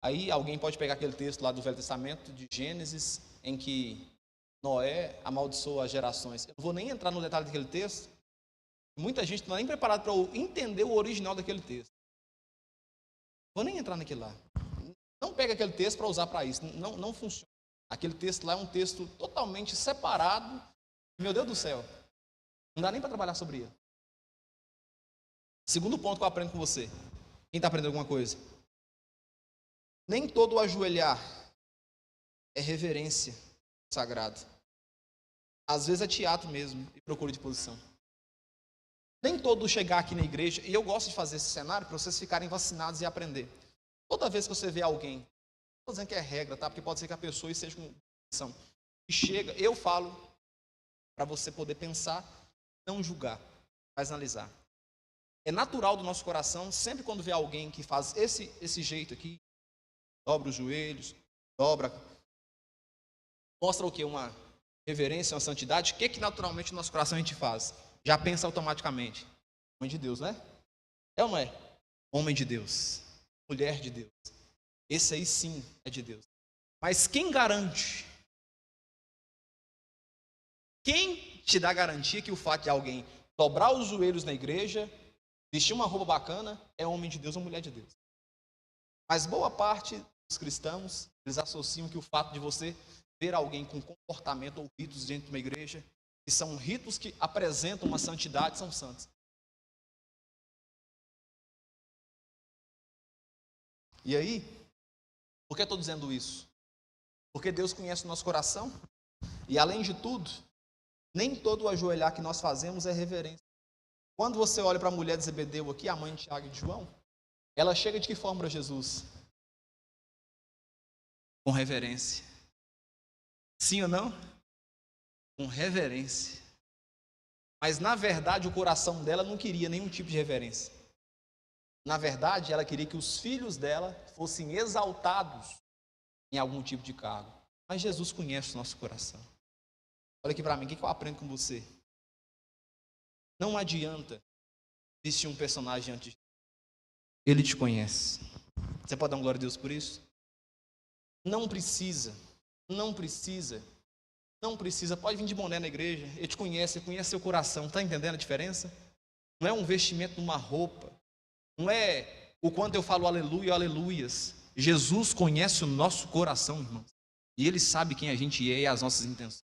Aí alguém pode pegar aquele texto lá do Velho Testamento, de Gênesis, em que Noé amaldiçoa as gerações. Eu não vou nem entrar no detalhe daquele texto. Muita gente não está nem preparada para entender o original daquele texto. Vou nem entrar naquele lá. Não pega aquele texto para usar para isso. Não funciona. Aquele texto lá é um texto totalmente separado. Meu Deus do céu. Não dá nem para trabalhar sobre ele. Segundo ponto que eu aprendo com você. Quem está aprendendo alguma coisa? Nem todo ajoelhar é reverência sagrada. Às vezes é teatro mesmo e procura de posição. Nem todo chegar aqui na igreja, e eu gosto de fazer esse cenário para vocês ficarem vacinados e aprender. Toda vez que você vê alguém, não estou dizendo que é regra, tá? Porque pode ser que a pessoa esteja com posição, e chega, eu falo para você poder pensar, não julgar, mas analisar. É natural do nosso coração, sempre quando vê alguém que faz esse jeito aqui, dobra os joelhos, dobra, mostra o que? Uma reverência, uma santidade. O que naturalmente no nosso coração a gente faz? Já pensa automaticamente. Homem de Deus, né? É ou não é? Homem de Deus. Mulher de Deus. Esse aí sim é de Deus. Mas quem garante? Quem te dá garantia que o fato de alguém dobrar os joelhos na igreja, vestir uma roupa bacana, é homem de Deus ou mulher de Deus? Mas boa parte dos cristãos, eles associam que o fato de você ver alguém com comportamento ou ritos dentro de uma igreja, que são ritos que apresentam uma santidade, são santos. E aí, por que eu estou dizendo isso? Porque Deus conhece o nosso coração, e além de tudo, nem todo o ajoelhar que nós fazemos é reverência. Quando você olha para a mulher de Zebedeu aqui, a mãe de Tiago e de João, ela chega de que forma para Jesus? Com reverência. Sim ou não? Com reverência. Mas na verdade o coração dela não queria nenhum tipo de reverência. Na verdade ela queria que os filhos dela fossem exaltados em algum tipo de cargo. Mas Jesus conhece o nosso coração. Olha aqui para mim, o que eu aprendo com você? Não adianta vestir um personagem antes. Ele te conhece. Você pode dar uma glória a Deus por isso? Não precisa. Pode vir de boné na igreja. Ele te conhece, ele conhece seu coração. Está entendendo a diferença? Não é um vestimento de uma roupa. Não é o quanto eu falo aleluia, aleluias. Jesus conhece o nosso coração, irmãos. E Ele sabe quem a gente é e as nossas intenções.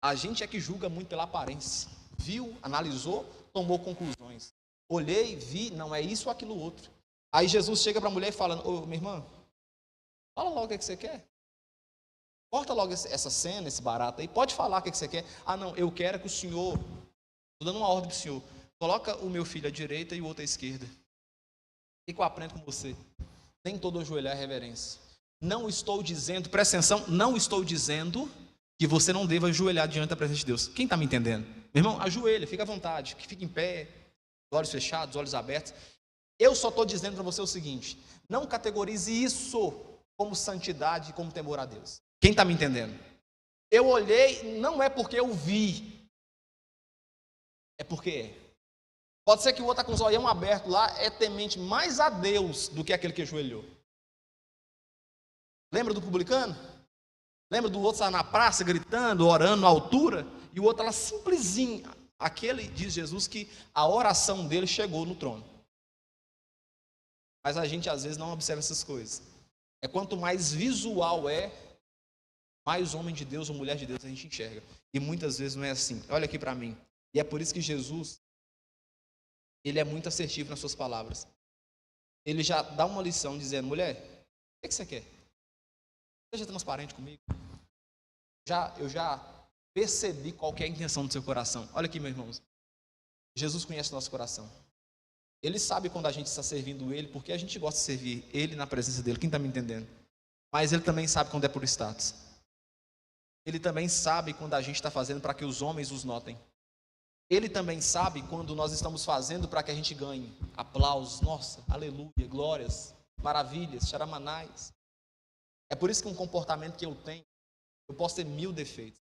A gente é que julga muito pela aparência. Viu, analisou, tomou conclusões. Olhei, vi, não é isso ou aquilo outro. Aí Jesus chega para a mulher e fala: ô, minha irmã, fala logo o que você quer. Corta logo essa cena, esse barato aí. Pode falar o que você quer. Ah, não, eu quero que o senhor, estou dando uma ordem para o senhor, coloca o meu filho à direita e o outro à esquerda. O que eu aprendo com você? Nem todo ajoelhar é reverência. Não estou dizendo, presta atenção, não estou dizendo que você não deva ajoelhar diante da presença de Deus. Quem está me entendendo? Meu irmão, ajoelha, fica à vontade, que fique em pé, olhos fechados, olhos abertos. Eu só estou dizendo para você o seguinte: não categorize isso como santidade e como temor a Deus. Quem está me entendendo? Eu olhei, não é porque eu vi, é porque é. Pode ser que o outro está com os olhão abertos lá, é temente mais a Deus do que aquele que ajoelhou. Lembra do publicano? Lembra do outro estar na praça gritando, orando à altura, e o outro lá simplesinho. Aquele, diz Jesus, que a oração dele chegou no trono. Mas a gente às vezes não observa essas coisas. É quanto mais visual é, mais homem de Deus ou mulher de Deus a gente enxerga. E muitas vezes não é assim. Olha aqui para mim. E é por isso que Jesus, ele é muito assertivo nas suas palavras. Ele já dá uma lição dizendo: mulher, o que você quer? Seja transparente comigo. Eu já percebi qual que é a intenção do seu coração. Olha aqui, meus irmãos. Jesus conhece o nosso coração. Ele sabe quando a gente está servindo Ele, porque a gente gosta de servir Ele na presença dEle. Quem está me entendendo? Mas Ele também sabe quando é por status. Ele também sabe quando a gente está fazendo para que os homens os notem. Ele também sabe quando nós estamos fazendo para que a gente ganhe aplausos. Nossa, aleluia, glórias, maravilhas, charamanais. É por isso que um comportamento que eu tenho, eu posso ter 1000 defeitos,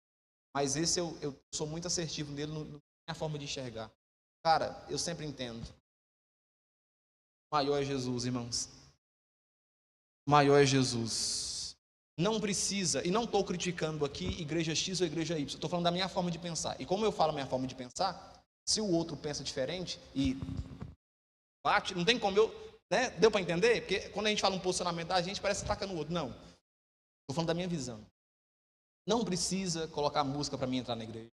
mas esse eu sou muito assertivo nele, na minha forma de enxergar. Cara, eu sempre entendo. O maior é Jesus, irmãos. O maior é Jesus. Não precisa, e não estou criticando aqui igreja X ou igreja Y, estou falando da minha forma de pensar. E como eu falo a minha forma de pensar, se o outro pensa diferente e bate, não tem como né? Deu para entender? Porque quando a gente fala um posicionamento da gente, parece que ataca no outro. Não. Estou falando da minha visão. Não precisa colocar música para mim entrar na igreja.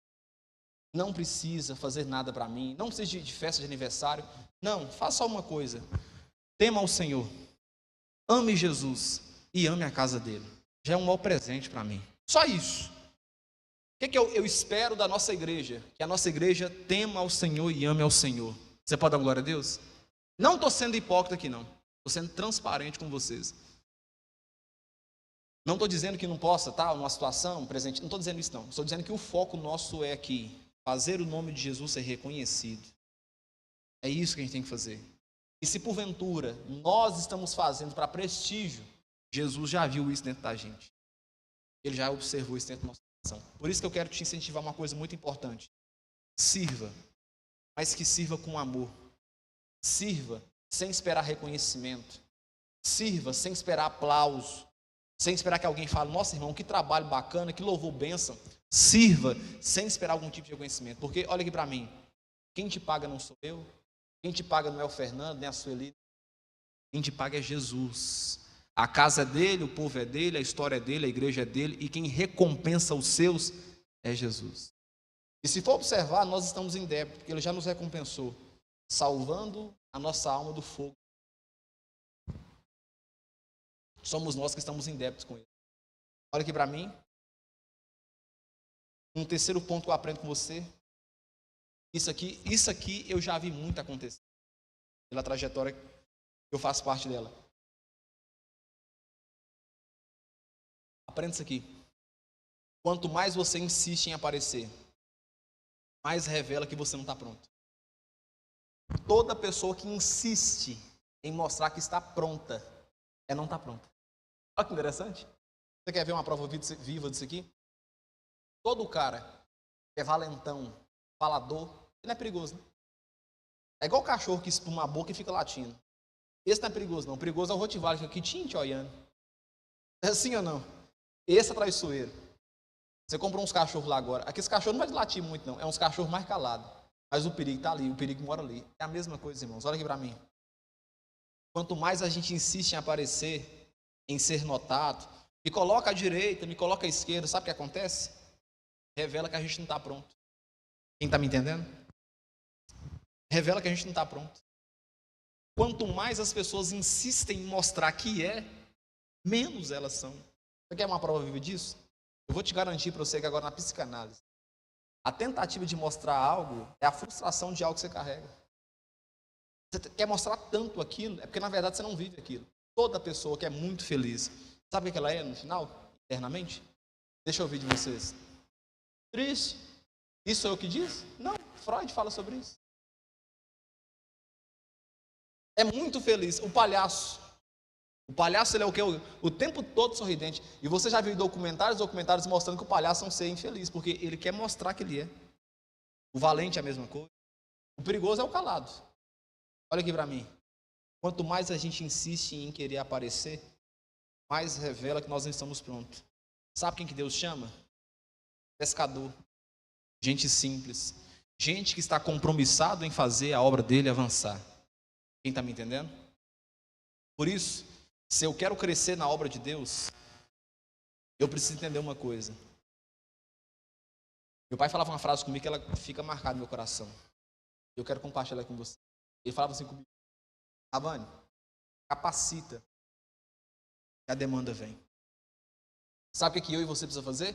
Não precisa fazer nada para mim. Não precisa de festa de aniversário. Não, faça só uma coisa. Tema ao Senhor. Ame Jesus e ame a casa dele. Já é um mau presente para mim. Só isso. O que eu espero da nossa igreja? Que a nossa igreja tema ao Senhor e ame ao Senhor. Você pode dar glória a Deus? Não estou sendo hipócrita aqui, não. Estou sendo transparente com vocês. Não estou dizendo que não possa estar numa situação presente. Não estou dizendo isso, não. Estou dizendo que o foco nosso é aqui. Fazer o nome de Jesus ser reconhecido. É isso que a gente tem que fazer. E se porventura nós estamos fazendo para prestígio, Jesus já viu isso dentro da gente. Ele já observou isso dentro do nosso coração. Por isso que eu quero te incentivar uma coisa muito importante. Sirva, mas que sirva com amor. Sirva sem esperar reconhecimento. Sirva sem esperar aplauso. Sem esperar que alguém fale: nossa, irmão, que trabalho bacana, que louvor, bênção. Sirva sem esperar algum tipo de reconhecimento. Porque, olha aqui para mim, quem te paga não sou eu, quem te paga não é o Fernando, nem a Sueli. Quem te paga é Jesus. A casa é dele, o povo é dele, a história é dele, a igreja é dele, e quem recompensa os seus é Jesus. E se for observar, nós estamos em débito, porque ele já nos recompensou, salvando a nossa alma do fogo. Somos nós que estamos em débito com ele. Olha aqui para mim. Um terceiro ponto que eu aprendo com você. Isso aqui eu já vi muito acontecer. Pela trajetória que eu faço parte dela. Aprenda isso aqui. Quanto mais você insiste em aparecer, mais revela que você não está pronto. Toda pessoa que insiste em mostrar que está pronta, não está pronta. Olha que interessante. Você quer ver uma prova viva disso aqui? Todo cara que é valentão, falador, ele não é perigoso, né? É igual o cachorro que espuma a boca e fica latindo. Esse não é perigoso, não. O perigoso é o Rottweiler que fica aqui te olhando. É assim ou não? Esse é traiçoeiro. Você comprou uns cachorros lá agora. Aqueles cachorros não vai latir muito, não. É uns cachorros mais calados. Mas o perigo está ali, o perigo mora ali. É a mesma coisa, irmãos. Olha aqui para mim. Quanto mais a gente insiste em aparecer, em ser notado, me coloca à direita, me coloca à esquerda, sabe o que acontece? Revela que a gente não está pronto. Quem está me entendendo? Revela que a gente não está pronto. Quanto mais as pessoas insistem em mostrar que é, menos elas são. Você quer uma prova viva disso? Eu vou te garantir para você que agora na psicanálise, a tentativa de mostrar algo é a frustração de algo que você carrega. Você quer mostrar tanto aquilo, é porque na verdade você não vive aquilo. Toda pessoa que é muito feliz, sabe o que ela é no final, internamente? Deixa eu ouvir de vocês. Triste. Isso é o que diz? Não, Freud fala sobre isso. É muito feliz. O palhaço, ele é o quê? O tempo todo sorridente. E você já viu documentários mostrando que o palhaço é um ser infeliz, porque ele quer mostrar que ele é. O valente é a mesma coisa. O perigoso é o calado. Olha aqui para mim. Quanto mais a gente insiste em querer aparecer, mais revela que nós não estamos prontos. Sabe quem que Deus chama? Pescador. Gente simples. Gente que está compromissado em fazer a obra dele avançar. Quem está me entendendo? Por isso, se eu quero crescer na obra de Deus, eu preciso entender uma coisa. Meu pai falava uma frase comigo que ela fica marcada no meu coração. Eu quero compartilhar com você. Ele falava assim comigo: Avani, capacita, que a demanda vem. Sabe o que eu e você precisa fazer?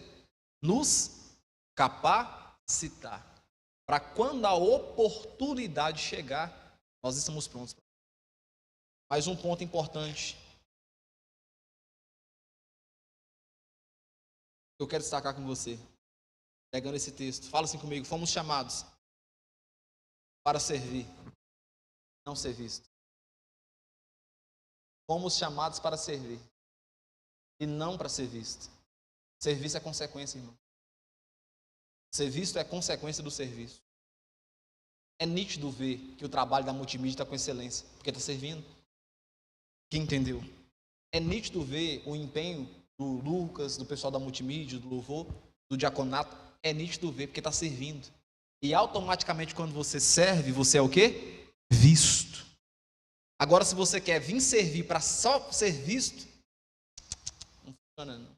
Nos capacitar. Para quando a oportunidade chegar, nós estamos prontos. Mais um ponto importante. Eu quero destacar com você. Pegando esse texto. Fala assim comigo. Fomos chamados para servir, não ser visto. Fomos chamados para servir e não para ser visto. Serviço é consequência, irmão. Ser visto é consequência do serviço. É nítido ver que o trabalho da multimídia está com excelência, porque está servindo. Quem entendeu? É nítido ver o empenho do Lucas, do pessoal da multimídia, do louvor, do diaconato. É nítido ver porque está servindo. E automaticamente quando você serve, você é o quê? Visto. Agora se você quer vir servir para só ser visto, não funciona não.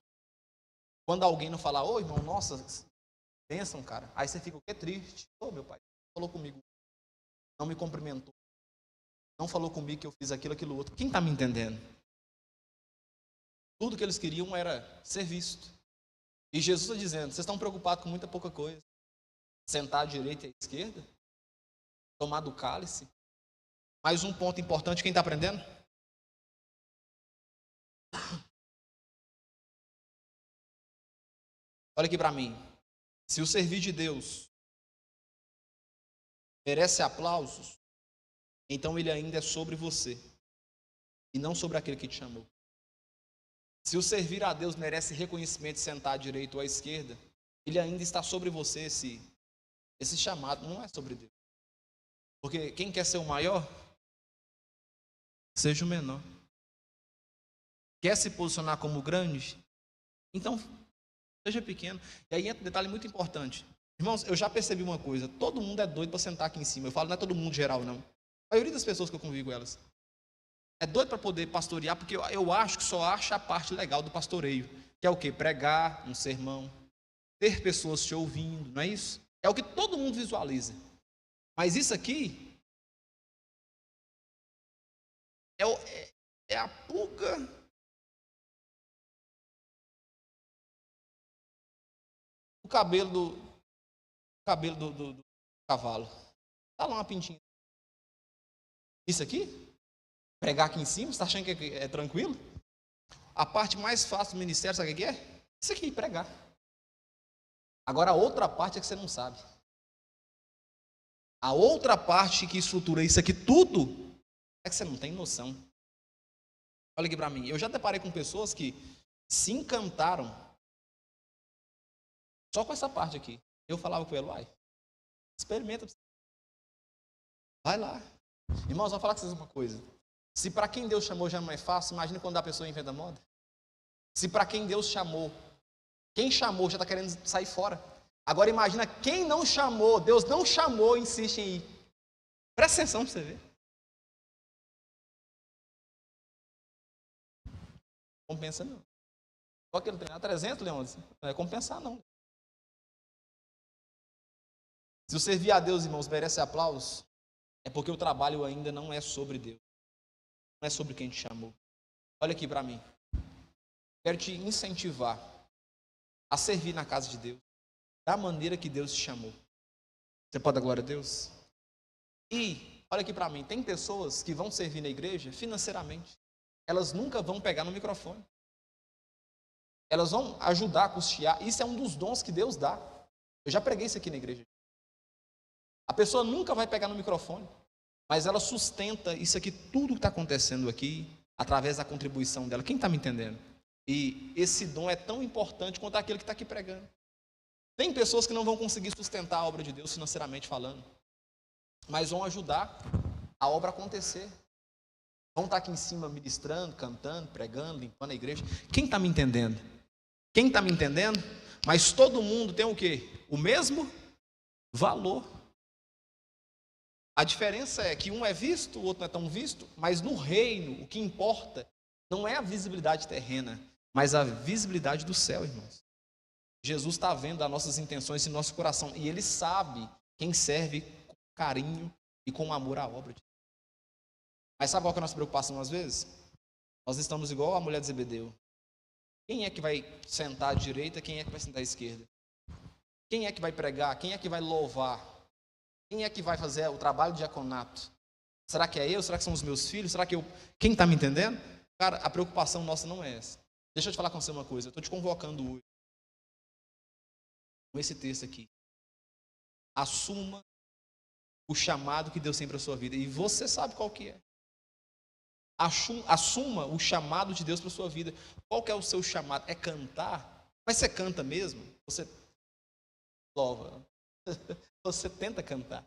Quando alguém não falar: ô irmão, nossa, bênção, cara. Aí você fica o quê? Triste. Ô meu pai, falou comigo, não me cumprimentou, não falou comigo que eu fiz aquilo, aquilo outro. Quem está me entendendo? Tudo que eles queriam era ser visto. E Jesus está dizendo: vocês estão preocupados com muita pouca coisa. Sentar à direita e à esquerda, tomar do cálice. Mais um ponto importante, quem está aprendendo? Olha aqui para mim. Se o servir de Deus merece aplausos, então ele ainda é sobre você e não sobre aquele que te chamou. Se o servir a Deus merece reconhecimento, sentar à direita ou à esquerda, ele ainda está sobre você. Esse chamado não é sobre Deus. Porque quem quer ser o maior, seja o menor. Quer se posicionar como grande? Então, seja pequeno. E aí entra um detalhe muito importante. Irmãos, eu já percebi uma coisa. Todo mundo é doido para sentar aqui em cima. Eu falo, não é todo mundo geral, não. A maioria das pessoas que eu convivo com elas é doido para poder pastorear, porque eu acho que só acha a parte legal do pastoreio. Que é o quê? Pregar um sermão. Ter pessoas te ouvindo, não é isso? É o que todo mundo visualiza. Mas isso aqui é a pulga o cabelo do cavalo. Está lá uma pintinha. Isso aqui? Pregar aqui em cima? Você está achando que é tranquilo? A parte mais fácil do ministério, sabe o que é? Isso aqui, pregar. Agora a outra parte é que você não sabe. A outra parte que estrutura isso aqui tudo é que você não tem noção. Olha aqui para mim. Eu já deparei com pessoas que se encantaram só com essa parte aqui. Eu falava com ele, vai, experimenta. Vai lá. Irmãos, vou falar com vocês uma coisa. Se para quem Deus chamou já não é fácil, imagine quando a pessoa inventa moda. Se para quem Deus chamou, quem chamou já está querendo sair fora. Agora imagina quem não chamou, Deus não chamou, insiste em ir. Presta atenção para você ver. Compensa não. Só aquele treinar 300, Leônidas, não é compensar não. Se o servir a Deus, irmãos, merece aplausos, é porque o trabalho ainda não é sobre Deus. Não é sobre quem te chamou. Olha aqui para mim. Quero te incentivar a servir na casa de Deus, da maneira que Deus te chamou. Você pode dar glória a Deus? E, olha aqui para mim, tem pessoas que vão servir na igreja financeiramente. Elas nunca vão pegar no microfone. Elas vão ajudar a custear. Isso é um dos dons que Deus dá. Eu já preguei isso aqui na igreja. A pessoa nunca vai pegar no microfone, mas ela sustenta isso aqui, tudo que está acontecendo aqui, através da contribuição dela. Quem está me entendendo? E esse dom é tão importante quanto aquele que está aqui pregando. Tem pessoas que não vão conseguir sustentar a obra de Deus financeiramente falando, mas vão ajudar a obra a acontecer. Vão estar aqui em cima ministrando, cantando, pregando, limpando a igreja. Quem está me entendendo? Quem está me entendendo? Mas todo mundo tem o quê? O mesmo valor. A diferença é que um é visto, o outro não é tão visto, mas no reino o que importa não é a visibilidade terrena, mas a visibilidade do céu, irmãos. Jesus está vendo as nossas intenções em nosso coração e Ele sabe quem serve com carinho e com amor à obra de Deus. Mas sabe qual que é a nossa preocupação às vezes? Nós estamos igual a mulher de Zebedeu. Quem é que vai sentar à direita, quem é que vai sentar à esquerda? Quem é que vai pregar, quem é que vai louvar? Quem é que vai fazer o trabalho de diaconato? Será que é eu? Será que são os meus filhos? Será que eu... Quem está me entendendo? Cara, a preocupação nossa não é essa. Deixa eu te falar com você uma coisa. Eu estou te convocando hoje com esse texto aqui. Assuma o chamado que Deus tem para a sua vida. E você sabe qual que é. Assuma o chamado de Deus para a sua vida. Qual que é o seu chamado? É cantar? Mas você canta mesmo? Você louva. Você tenta cantar.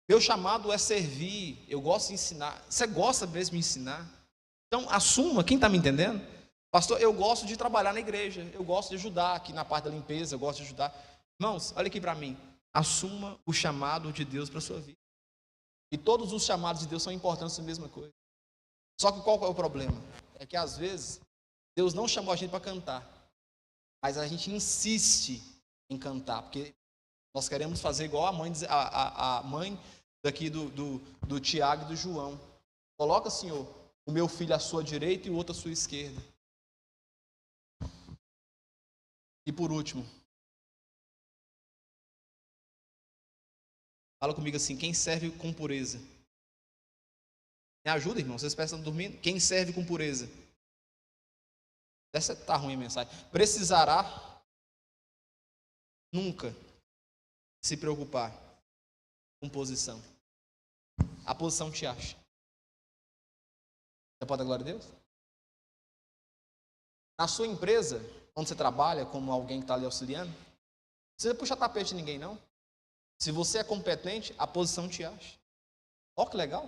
Meu chamado é servir. Eu gosto de ensinar. Você gosta mesmo de ensinar? Então assuma. Quem está me entendendo? Pastor, eu gosto de trabalhar na igreja. Eu gosto de ajudar aqui na parte da limpeza. Eu gosto de ajudar. Irmãos, olha aqui para mim. Assuma o chamado de Deus para a sua vida. E todos os chamados de Deus são importantes na mesma coisa. Só que qual é o problema? É que às vezes Deus não chamou a gente para cantar, mas a gente insiste em cantar, porque nós queremos fazer igual a mãe daqui do Tiago e do João. Coloca, Senhor, o meu filho à sua direita e o outro à sua esquerda. E por último, fala comigo assim, quem serve com pureza? Me ajuda, irmão, vocês estão dormindo? Quem serve com pureza? Essa está ruim a mensagem. Precisará nunca se preocupar com posição. A posição te acha. Você pode dar glória a Deus? Na sua empresa, onde você trabalha, como alguém que está ali auxiliando, não precisa puxar tapete de ninguém, não. Se você é competente, a posição te acha. Olha que legal.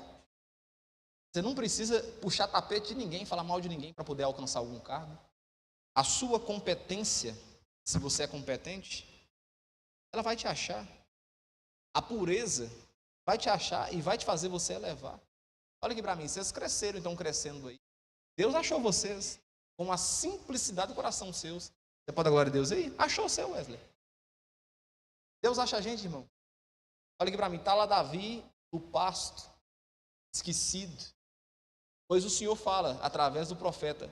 Você não precisa puxar tapete de ninguém, falar mal de ninguém para poder alcançar algum cargo. A sua competência, se você é competente, ela vai te achar. A pureza vai te achar e vai te fazer você elevar. Olha aqui para mim, vocês cresceram, então crescendo aí. Deus achou vocês com a simplicidade do coração seus. Você pode dar glória a Deus aí? Achou o seu, Wesley. Deus acha a gente, irmão. Olha aqui para mim, está lá Davi no pasto, esquecido. Pois o Senhor fala através do profeta.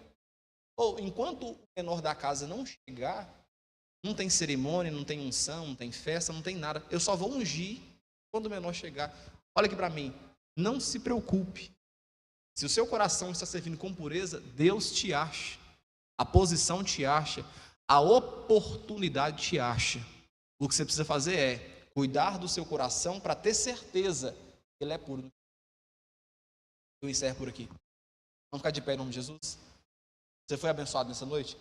Enquanto o menor da casa não chegar, não tem cerimônia, não tem unção, não tem festa, não tem nada. Eu só vou ungir quando o menor chegar. Olha aqui para mim, não se preocupe. Se o seu coração está servindo com pureza, Deus te acha. A posição te acha. A oportunidade te acha. O que você precisa fazer é cuidar do seu coração para ter certeza que ele é puro. Eu encerro por aqui. Vamos ficar de pé em nome de Jesus? Você foi abençoado nessa noite?